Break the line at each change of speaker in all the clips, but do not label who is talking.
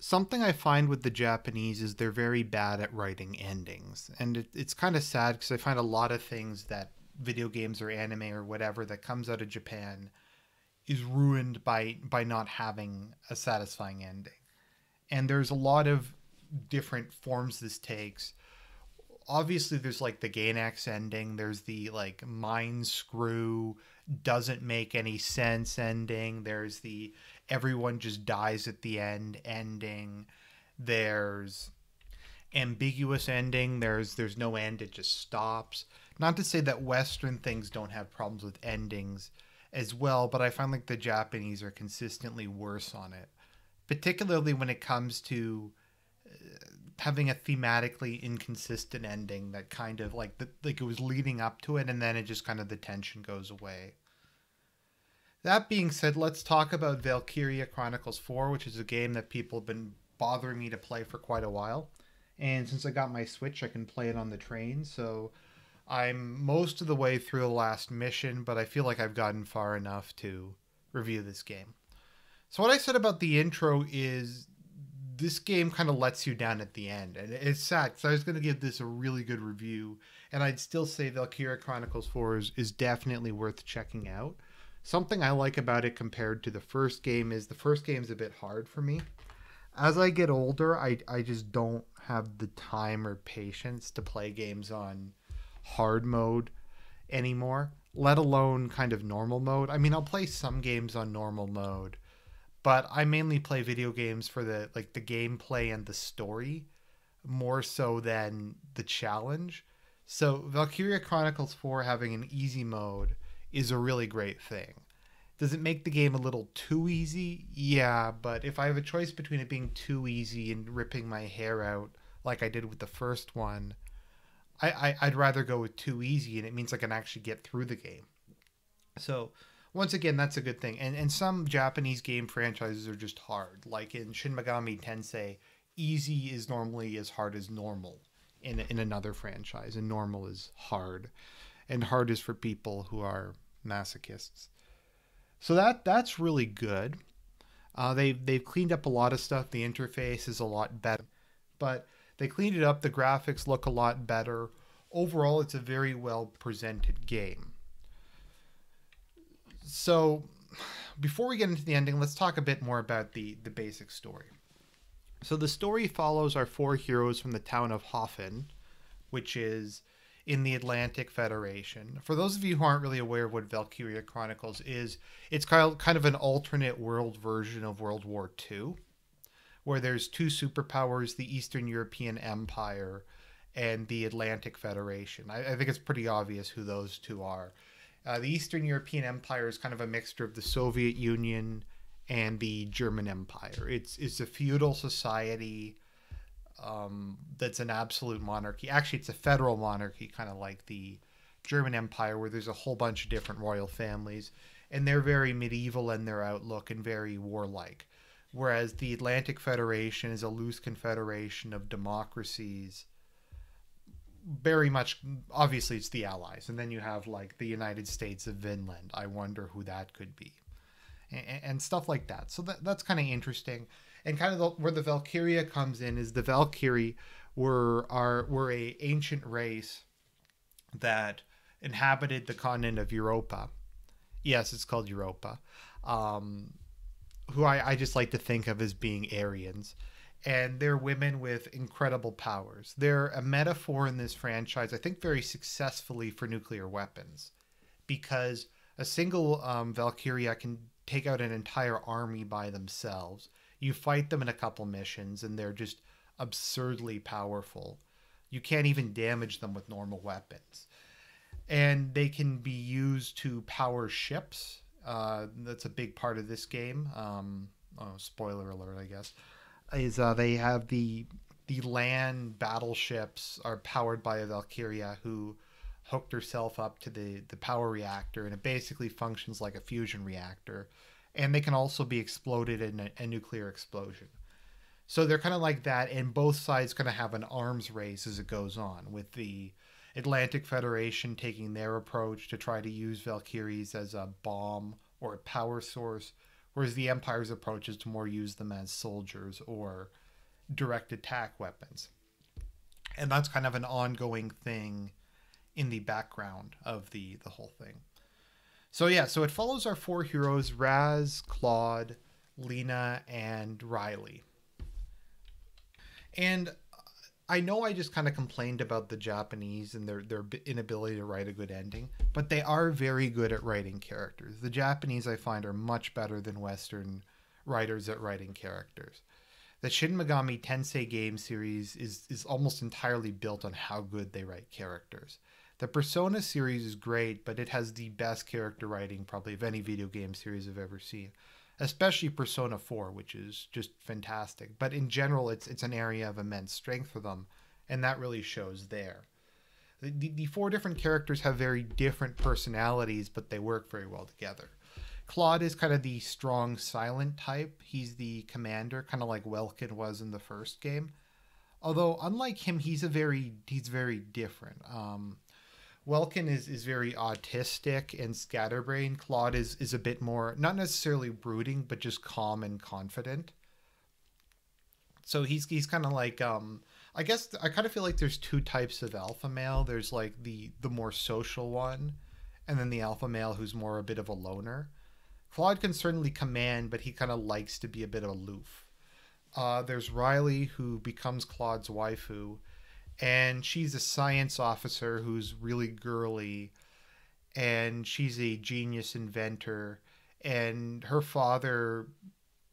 Something I find with the Japanese is they're very bad at writing endings. And it's kind of sad because I find a lot of things that video games or anime or whatever that comes out of Japan is ruined by not having a satisfying ending. And there's a lot of different forms this takes. Obviously there's like the Gainax ending, there's the like mind screw doesn't make any sense ending, there's the everyone just dies at the end ending, there's ambiguous ending, there's no end, it just stops. Not to say that western things don't have problems with endings as well, but I find like the Japanese are consistently worse on it, particularly when it comes to having a thematically inconsistent ending that kind of like it was leading up to it and then it just kind of the tension goes away. That being said, let's talk about Valkyria Chronicles 4, which is a game that people have been bothering me to play for quite a while. And since I got my Switch, I can play it on the train. So I'm most of the way through the last mission, but I feel like I've gotten far enough to review this game. So what I said about the intro is this game kind of lets you down at the end. And it's sad because I was going to give this a really good review. And I'd still say Valkyria Chronicles 4 is definitely worth checking out. Something I like about it compared to the first game is the first game's a bit hard for me. As I get older, I just don't have the time or patience to play games on hard mode anymore, let alone kind of normal mode. I mean, I'll play some games on normal mode, but I mainly play video games for the gameplay and the story more so than the challenge. So Valkyria Chronicles 4 having an easy mode is a really great thing. Does it make the game a little too easy? Yeah, but if I have a choice between it being too easy and ripping my hair out like I did with the first one, I'd rather go with too easy, and it means I can actually get through the game. So once again, that's a good thing. And some Japanese game franchises are just hard. Like in Shin Megami Tensei, easy is normally as hard as normal in another franchise, and normal is hard. And hard is for people who are masochists. So that's really good. They've cleaned up a lot of stuff. The interface is a lot better, but they cleaned it up. The graphics look a lot better. Overall, it's a very well presented game. So before we get into the ending, let's talk a bit more about the basic story. So the story follows our four heroes from the town of Hoffen, which is in the Atlantic Federation. For those of you who aren't really aware of what Valkyria Chronicles is, it's kind of an alternate world version of World War II, where there's two superpowers, the Eastern European Empire and the Atlantic Federation. I think it's pretty obvious who those two are. The Eastern European Empire is kind of a mixture of the Soviet Union and the German Empire. It's a feudal society that's an absolute monarchy. Actually, it's a federal monarchy, kind of like the German Empire, where there's a whole bunch of different royal families, and they're very medieval in their outlook and very warlike. Whereas the Atlantic Federation is a loose confederation of democracies. Very much, obviously, it's the Allies, and then you have like the United States of Vinland. I wonder who that could be, and stuff like that. So that's kind of interesting. And kind of where the Valkyria comes in is the Valkyrie were a ancient race that inhabited the continent of Europa. Yes, it's called Europa. Who I just like to think of as being Aryans. And they're women with incredible powers. They're a metaphor in this franchise, I think very successfully, for nuclear weapons. Because a single Valkyria can take out an entire army by themselves. You fight them in a couple missions, and they're just absurdly powerful. You can't even damage them with normal weapons. And they can be used to power ships. That's a big part of this game. Spoiler alert, I guess. Is they have the land battleships are powered by a Valkyria who hooked herself up to the power reactor, and it basically functions like a fusion reactor. And they can also be exploded in a nuclear explosion. So they're kind of like that, and both sides kind of have an arms race as it goes on, with the Atlantic Federation taking their approach to try to use Valkyries as a bomb or a power source, whereas the Empire's approach is to more use them as soldiers or direct attack weapons. And that's kind of an ongoing thing in the background of the whole thing. So yeah, so it follows our four heroes: Raz, Claude, Lena, and Riley. And I know I just kind of complained about the Japanese and their inability to write a good ending, but they are very good at writing characters. The Japanese, I find, are much better than Western writers at writing characters. The Shin Megami Tensei game series is almost entirely built on how good they write characters. The Persona series is great, but it has the best character writing probably of any video game series I've ever seen. Especially Persona 4, which is just fantastic. But in general, it's an area of immense strength for them, and that really shows there. The four different characters have very different personalities, but they work very well together. Claude is kind of the strong, silent type. He's the commander, kind of like Welkin was in the first game. Although, unlike him, he's very different. Welkin is very autistic and scatterbrained. Claude is a bit more, not necessarily brooding, but just calm and confident. So he's kind of like, I guess I kind of feel like there's two types of alpha male. There's like the more social one, and then the alpha male who's more a bit of a loner. Claude can certainly command, but he kind of likes to be a bit aloof. There's Riley, who becomes Claude's waifu, and she's a science officer who's really girly, and she's a genius inventor, and her father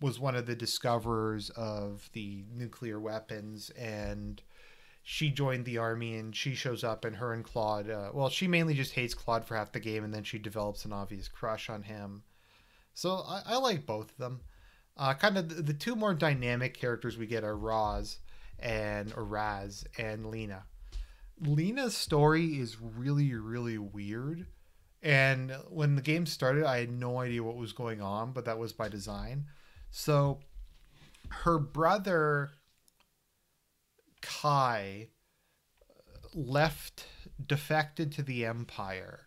was one of the discoverers of the nuclear weapons, and she joined the army, and she shows up, and her and Claude, well, she mainly just hates Claude for half the game, and then she develops an obvious crush on him. So I like both of them. Kind of the two more dynamic characters we get are Raz and Lena. Lena's story is really, really weird. And when the game started, I had no idea what was going on, but that was by design. So her brother, Kai, defected to the Empire.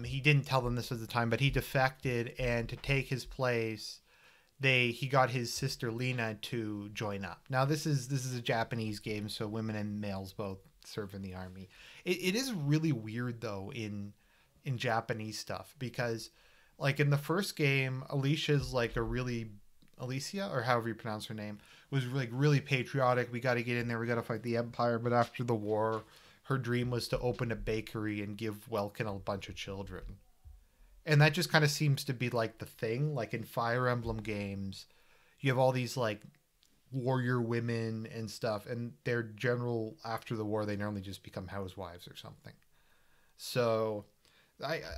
He didn't tell them this at the time, but he defected, and to take his place, he got his sister Lena to join up. Now this is a Japanese game, so women and males both serve in the army. It is really weird though in Japanese stuff, because like in the first game, Alicia's like Alicia, or however you pronounce her name, was like really patriotic. We got to get in there. We got to fight the Empire. But after the war, her dream was to open a bakery and give Welkin a bunch of children. And that just kind of seems to be like the thing. Like in Fire Emblem games, you have all these like warrior women and stuff, and their general after the war, they normally just become housewives or something. So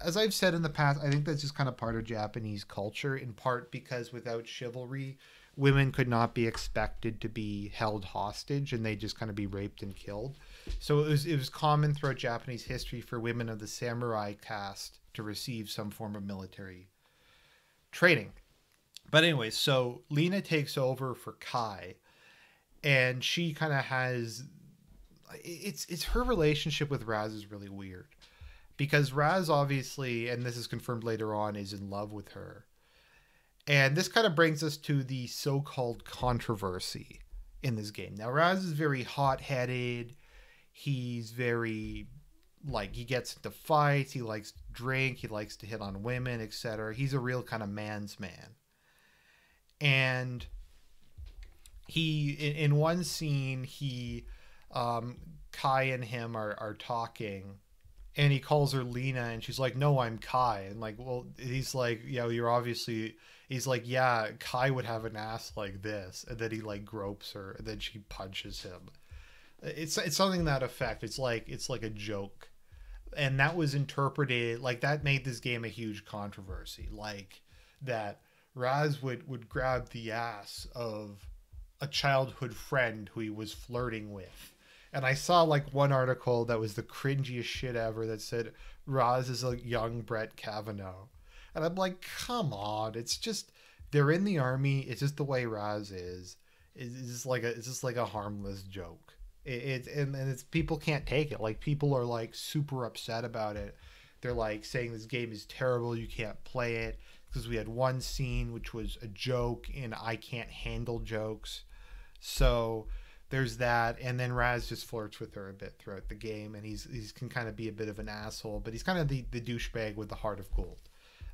as I've said in the past, I think that's just kind of part of Japanese culture, in part because without chivalry, women could not be expected to be held hostage, and they just kind of be raped and killed. So it was common throughout Japanese history for women of the samurai caste to receive some form of military training. But anyways, so Lena takes over for Kai, and she kind of has it's her relationship with Raz is really weird, because Raz obviously, and this is confirmed later on, is in love with her. And this kind of brings us to the so-called controversy in this game. Now, Raz is very hot-headed. He's very, like, he gets into fights. He likes to drink. He likes to hit on women, etc. He's a real kind of man's man. And in one scene, Kai and him are talking, and he calls her Lena, and she's like, "No, I'm Kai." And like, well, he's like, "Yeah, you're obviously." He's like, "Yeah, Kai would have an ass like this," and then he like gropes her, and then she punches him. It's something to that effect. It's like a joke, and that was interpreted like that made this game a huge controversy. Like that Raz would grab the ass of a childhood friend who he was flirting with. And I saw like one article that was the cringiest shit ever that said Raz is a young Brett Kavanaugh. And I'm like, come on. It's just, they're in the army. It's just the way Raz is. It's just like a harmless joke. It's people can't take it. Like people are like super upset about it. They're like saying this game is terrible. You can't play it. because we had one scene which was a joke, and I can't handle jokes. So there's that, and then Raz just flirts with her a bit throughout the game, and he's can kind of be a bit of an asshole, but he's kind of the douchebag with the heart of gold,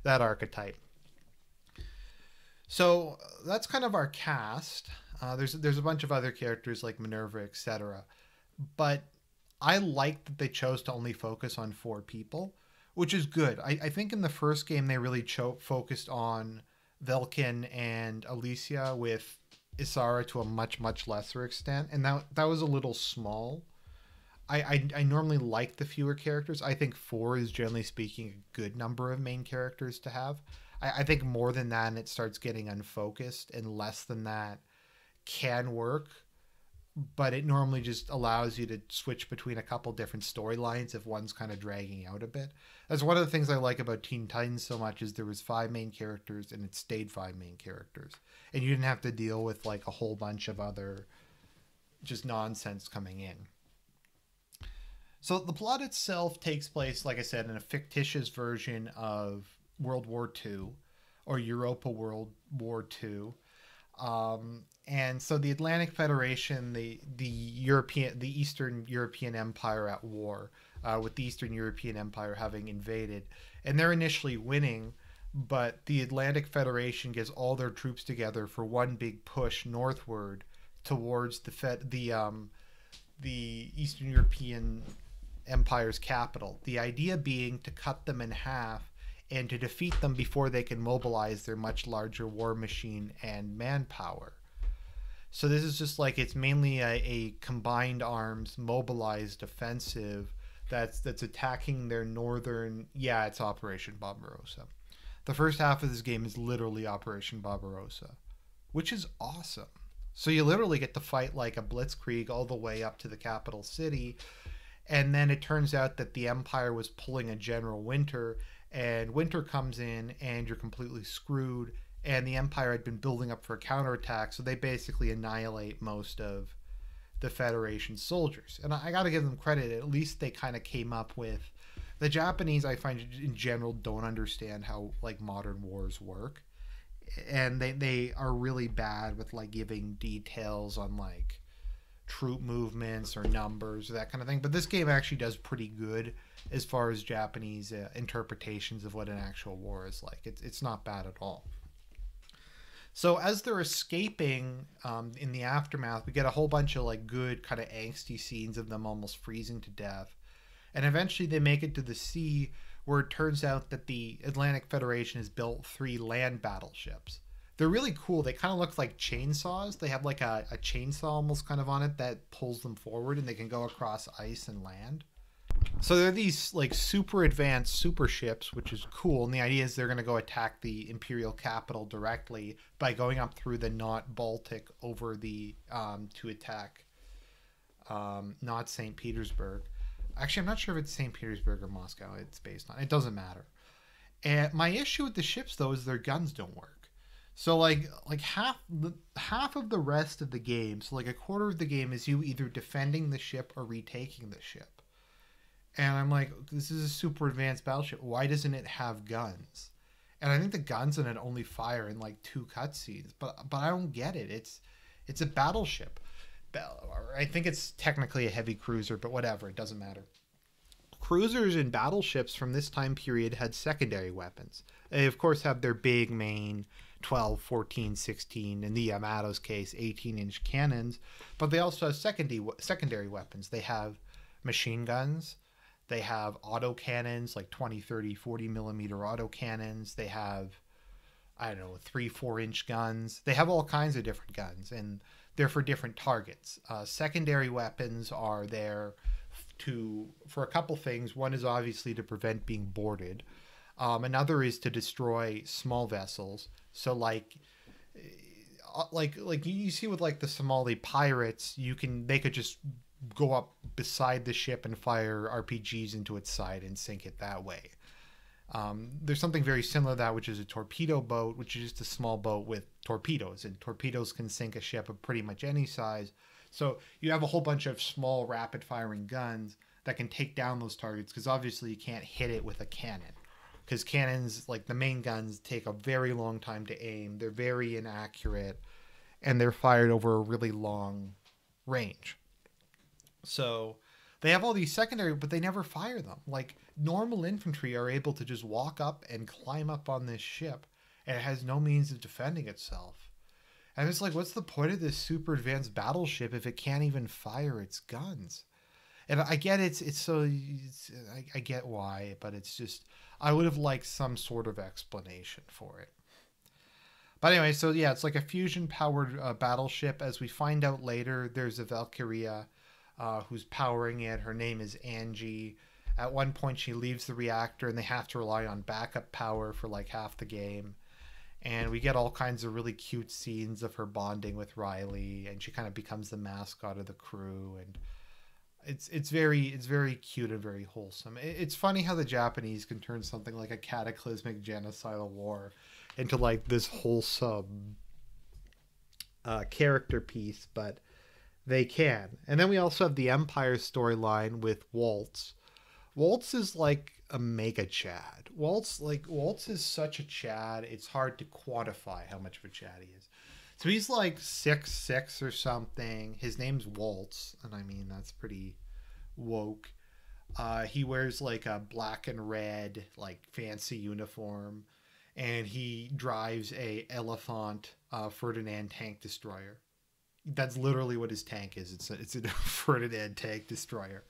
that archetype. So that's kind of our cast. There's a bunch of other characters like Minerva, etc. But I like that they chose to only focus on 4 people, which is good. I think in the first game they really focused on Velkin and Alicia, with Isara to a much lesser extent, and that was a little small. I normally like the fewer characters. I think 4 is generally speaking a good number of main characters to have. I think more than that and it starts getting unfocused, and less than that can work, but it normally just allows you to switch between a couple different storylines if one's kind of dragging out a bit. That's one of the things I like about Teen Titans so much, is there was 5 main characters and it stayed 5 main characters, and you didn't have to deal with like a whole bunch of other just nonsense coming in. So the plot itself takes place, like I said, in a fictitious version of World War II, or Europa World War II. And so the Atlantic Federation, the Eastern European Empire at war, with the Eastern European Empire having invaded, and they're initially winning, but the Atlantic Federation gets all their troops together for one big push northward towards the Eastern European Empire's capital. The idea being to cut them in half and to defeat them before they can mobilize their much larger war machine and manpower. So this is just like, it's mainly a combined arms mobilized offensive that's attacking their northern, it's Operation Barbarossa. The first half of this game is literally Operation Barbarossa, which is awesome. So you literally get to fight like a blitzkrieg all the way up to the capital city, and then it turns out that the Empire was pulling a General Winter, and Winter comes in and you're completely screwed, and the Empire had been building up for a counterattack, so they basically annihilate most of the Federation soldiers. And I gotta give them credit, at least they kind of came up with... The Japanese, I find in general, don't understand how like modern wars work, and they are really bad with like giving details on like troop movements or numbers or that kind of thing. But this game actually does pretty good as far as Japanese interpretations of what an actual war is like. It's not bad at all. So as they're escaping, in the aftermath, we get a whole bunch of like good kind of angsty scenes of them almost freezing to death. And eventually they make it to the sea, where it turns out that the Atlantic Federation has built 3 land battleships. They're really cool. They kind of look like chainsaws. They have like a chainsaw almost kind of on it that pulls them forward, and they can go across ice and land. So they're these like super advanced super ships, which is cool. And the idea is they're going to go attack the Imperial capital directly by going up through the not Baltic over the to attack not St. Petersburg. Actually, I'm not sure if it's St. Petersburg or Moscow it's based on. It doesn't matter. And my issue with the ships, though, is their guns don't work. So like half of the rest of the game, so like a quarter of the game, is you either defending the ship or retaking the ship. And I'm like, this is a super advanced battleship. Why doesn't it have guns? And I think the guns in it only fire in like 2 cutscenes. But I don't get it. It's a battleship. I think it's technically a heavy cruiser, but whatever, it doesn't matter. Cruisers and battleships from this time period had secondary weapons. They, of course, have their big main 12, 14, 16, in the Yamato's case, 18-inch cannons, but they also have secondary weapons. They have machine guns. They have autocannons, like 20, 30, 40 millimeter autocannons. They have, 3, 4-inch guns. They have all kinds of different guns, and they're for different targets. Secondary weapons are there for a couple things. One is obviously to prevent being boarded. Another is to destroy small vessels. So like you see with like the Somali pirates, they could just go up beside the ship and fire RPGs into its side and sink it that way. There's something very similar to that, which is a torpedo boat, which is just a small boat with torpedoes, and torpedoes can sink a ship of pretty much any size. So you have a whole bunch of small rapid firing guns that can take down those targets, because obviously you can't hit it with a cannon. because cannons, like the main guns, take a very long time to aim. They're very inaccurate, and they're fired over a really long range. So they have all these secondary, but they never fire them. Like normal infantry are able to just walk up and climb up on this ship, and it has no means of defending itself. And it's like, what's the point of this super advanced battleship if it can't even fire its guns? And I get I get why, but it's just, I would have liked some sort of explanation for it. But anyway, so yeah, it's like a fusion powered battleship. As we find out later, there's a Valkyria who's powering it. Her name is Angie. At one point, she leaves the reactor and they have to rely on backup power for like half the game. And we get all kinds of really cute scenes of her bonding with Riley, and she kind of becomes the mascot of the crew. And it's very cute and very wholesome. It's funny how the Japanese can turn something like a cataclysmic genocidal war into like this wholesome character piece, but they can. And then we also have the Empire storyline with Waltz. Waltz is like a mega Chad. Waltz is such a Chad. It's hard to quantify how much of a Chad he is. So he's like 6'6" or something. His name's Waltz, and I mean that's pretty woke. He wears like a black and red like fancy uniform, and he drives a Elephant Ferdinand tank destroyer. That's literally what his tank is. It's a Ferdinand tank destroyer.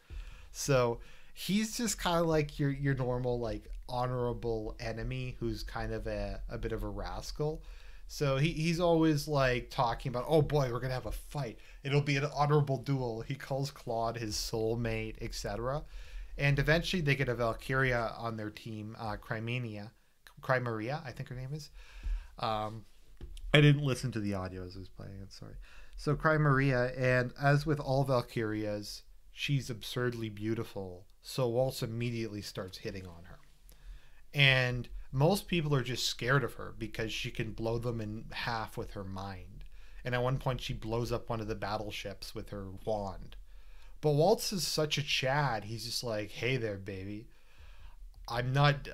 So he's just kind of like your normal like honorable enemy who's kind of a bit of a rascal. So he's always like talking about, oh boy, we're gonna have a fight. It'll be an honorable duel. He calls Claude his soulmate, etc. And eventually they get a Valkyria on their team, Crimea, I think her name is. I didn't listen to the audio as I was playing it, sorry. So Crimea, and as with all Valkyrias, she's absurdly beautiful. So Waltz immediately starts hitting on her. And most people are just scared of her because she can blow them in half with her mind. And at one point she blows up one of the battleships with her wand. But Waltz is such a Chad. He's just like, hey there, baby. I'm not...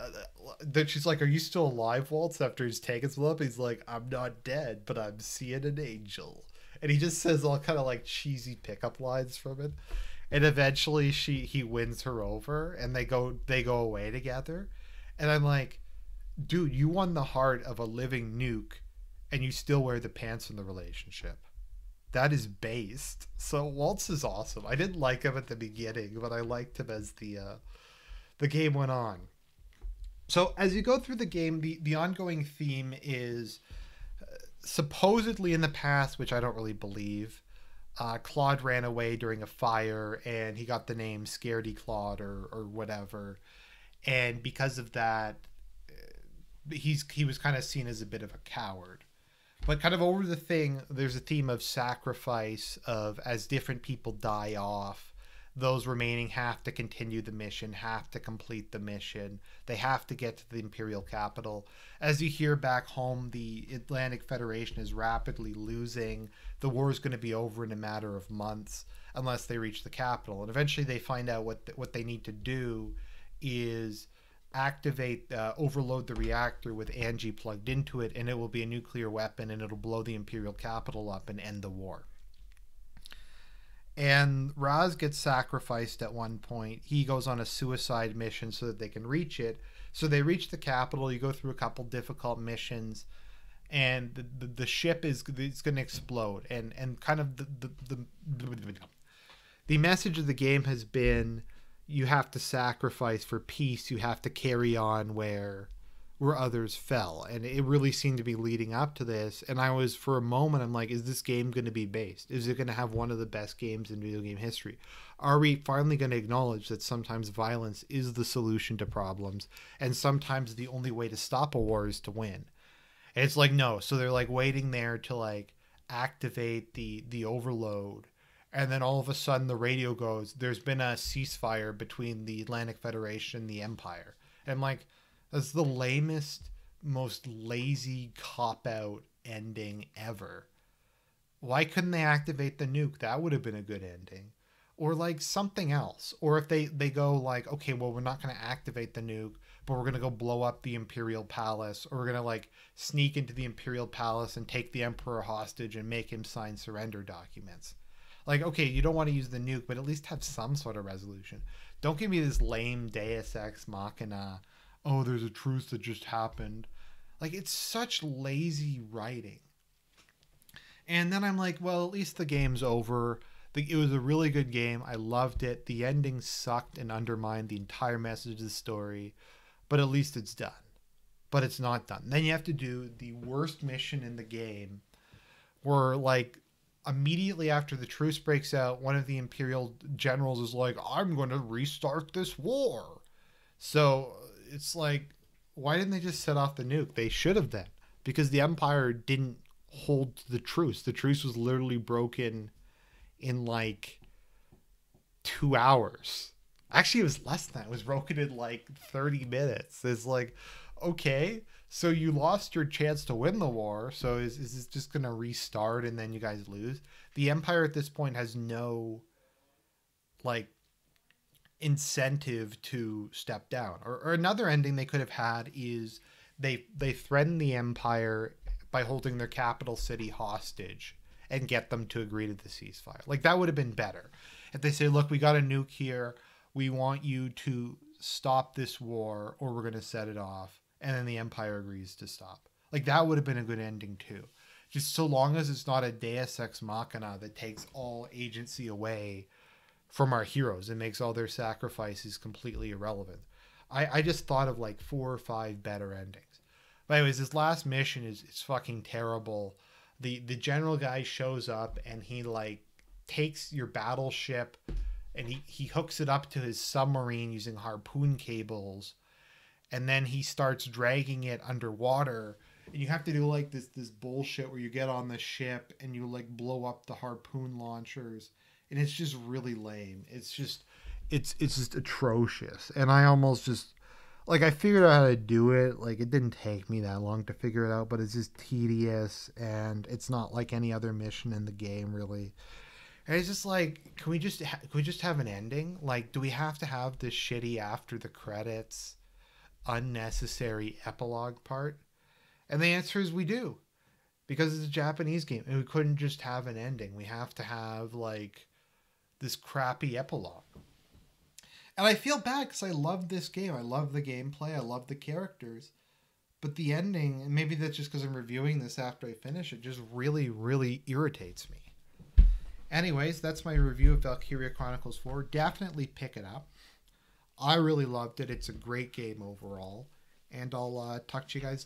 Then she's like, are you still alive, Waltz? After his tank is blown up, he's like, I'm not dead, but I'm seeing an angel. And he just says all kind of like cheesy pickup lines from it. And eventually he wins her over, and they go away together. And I'm like, dude, you won the heart of a living nuke, and you still wear the pants in the relationship. That is based. So Waltz is awesome. I didn't like him at the beginning, but I liked him as the game went on. So as you go through the game, the ongoing theme is supposedly in the past, which I don't really believe, Claude ran away during a fire, and he got the name Scaredy Claude or whatever. And because of that, he was kind of seen as a bit of a coward. But kind of over the thing, there's a theme of sacrifice, of as different people die off, those remaining have to continue the mission, have to complete the mission. They have to get to the Imperial capital. As you hear back home, the Atlantic Federation is rapidly losing. The war is going to be over in a matter of months unless they reach the capital. And eventually they find out what they need to do is overload the reactor with Angie plugged into it, and it will be a nuclear weapon, and it'll blow the Imperial capital up and end the war. And Raz gets sacrificed at one point. He goes on a suicide mission so that they can reach it. So they reach the capital. You go through a couple difficult missions, and the ship is going to explode. And kind of the message of the game has been, you have to sacrifice for peace. You have to carry on where others fell. And it really seemed to be leading up to this. And I was, for a moment, I'm like, is this game going to be based? Is it going to have one of the best games in video game history? Are we finally going to acknowledge that sometimes violence is the solution to problems, and sometimes the only way to stop a war is to win? And it's like, no. So they're like waiting there to like activate the overload. And then all of a sudden the radio goes, there's been a ceasefire between the Atlantic Federation and the Empire. And I'm like, that's the lamest, most lazy cop-out ending ever. Why couldn't they activate the nuke? That would have been a good ending. Or like something else. Or if they go like, okay, well, we're not going to activate the nuke, but we're gonna go blow up the Imperial Palace, or we're gonna like sneak into the Imperial Palace and take the Emperor hostage and make him sign surrender documents. Like, okay, you don't want to use the nuke, but at least have some sort of resolution. Don't give me this lame Deus Ex Machina. Oh, there's a truce that just happened. Like, it's such lazy writing. And then I'm like, well, at least the game's over. It was a really good game. I loved it. The ending sucked and undermined the entire message of the story, but at least it's done. But it's not done. Then you have to do the worst mission in the game, where like immediately after the truce breaks out, one of the Imperial generals is like, I'm going to restart this war. So it's like, why didn't they just set off the nuke? They should have then, because the Empire didn't hold the truce. The truce was literally broken in like 2 hours. Actually, it was less than that. It was broken in like 30 minutes. It's like, okay, so you lost your chance to win the war. So is this just going to restart and then you guys lose? The Empire at this point has no like incentive to step down. Or another ending they could have had is they threaten the Empire by holding their capital city hostage and get them to agree to the ceasefire. Like, that would have been better. If they say, look, we got a nuke here. We want you to stop this war or we're going to set it off. And then the Empire agrees to stop. Like, that would have been a good ending too. Just so long as it's not a Deus Ex Machina that takes all agency away from our heroes and makes all their sacrifices completely irrelevant. I just thought of like 4 or 5 better endings. But anyways, this last mission is fucking terrible. The general guy shows up and he like takes your battleship and he hooks it up to his submarine using harpoon cables, and then he starts dragging it underwater, and you have to do like this bullshit where you get on the ship and you like blow up the harpoon launchers, and it's just really lame. It's just atrocious. And I almost just like, I figured out how to do it. Like, it didn't take me that long to figure it out, but it's just tedious, and it's not like any other mission in the game, really. And it's just like, can we just have an ending? Like, do we have to have this shitty after the credits, unnecessary epilogue part? And the answer is we do, because it's a Japanese game, and we couldn't just have an ending. We have to have like this crappy epilogue. And I feel bad because I love this game. I love the gameplay. I love the characters. But the ending, and maybe that's just because I'm reviewing this after I finish it, just really, really irritates me. Anyways, that's my review of Valkyria Chronicles 4. Definitely pick it up. I really loved it. It's a great game overall. And I'll talk to you guys